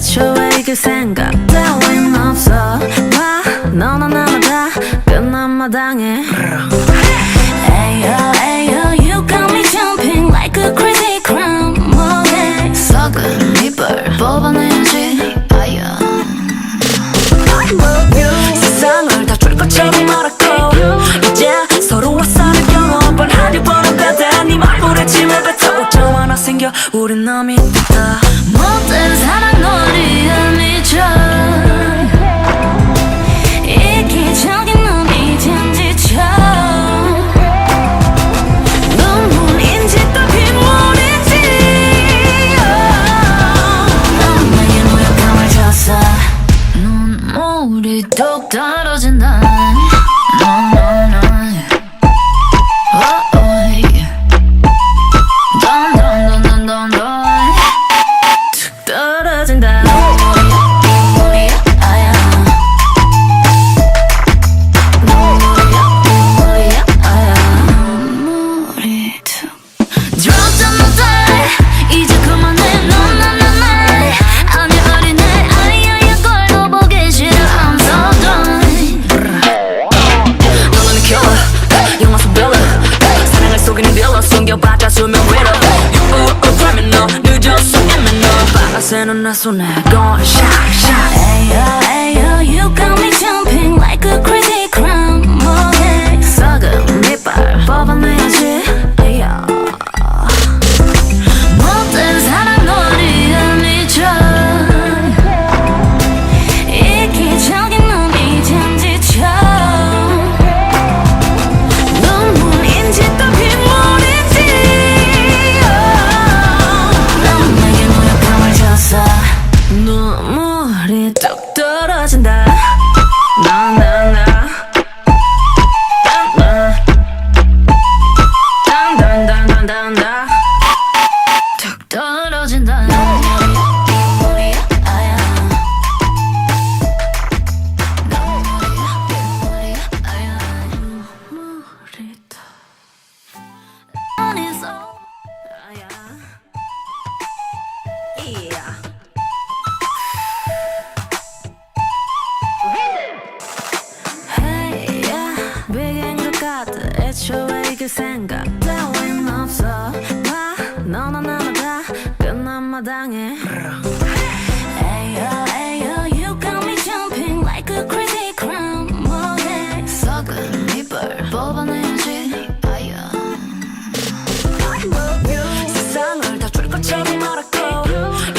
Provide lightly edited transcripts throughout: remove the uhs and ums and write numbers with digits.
애초에 그 생각 따윈 없어. 봐 너나 나나 다 끝난 마당에 Ayo ayo you got me jumping like a crazy crown. 뭐해 썩은 이불 뽑아내야지. 아야 세상을 다 줄 것처럼 말았고 이제 서로와 싸는 경험을 하려 보는 배대 네 말불에 침을 뱉어 오점 하나 생겨 우린 남이 됐다. 못된 사랑 놀이에 미쳐 이기적인 놈이 된 지쳐 눈물인지 또 빗물인지 넌 내게 무력감을 줬어. 눈물이 뚝 떨어진다. 새는 내 손에 going shot shot. Ayo ayo you got me jumping like a crazy crown. 뭐해 썩은 이빨 뽑아내야지. Ayo 못된 사랑 놀이에 미쳐 이기적인 놈이 된 지쳐 눈물인지 또 빗물인지 눈물이 뚝 떨어진다. 나나나 단단단단단단 뚝 떨어진다. 눈물이 아야 눈물이 아야 눈물이 뚝 어디서 아야 이야 애초에 그 생각 따윈 없어. 봐 너나 나나 다 끝난 마당에 Ayo ayo you got me jumping like a crazy crown. 뭐해 썩은 이불 뽑아내야지. 아야 세상을 다 줄 것처럼 말았고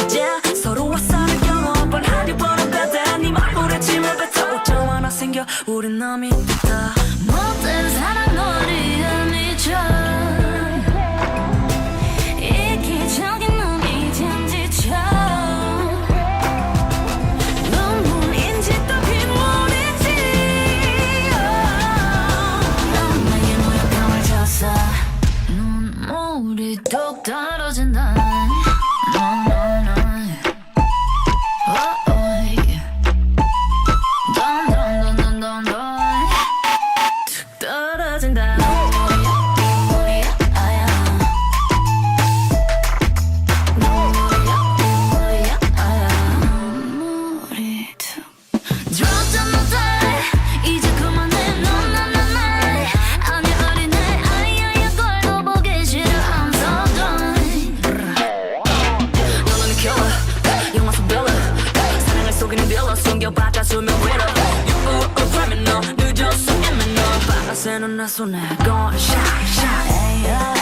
이제 서로와 싸는 경험을 하려 보는 배대 네 말불에 침을 뱉어 오점 하나 생겨 우린 남이 됐다. 못된 사랑 놀이에 미쳐 이기적인 놈이 된 지쳐 눈물인지 또 빗물인지 넌 내게 무력감을 줬어. 눈물이 뚝 떨어진다. 숨겨봤자 수면 위로 criminal 늦었어 이미 너 바라새는 내 손에 going shot shot.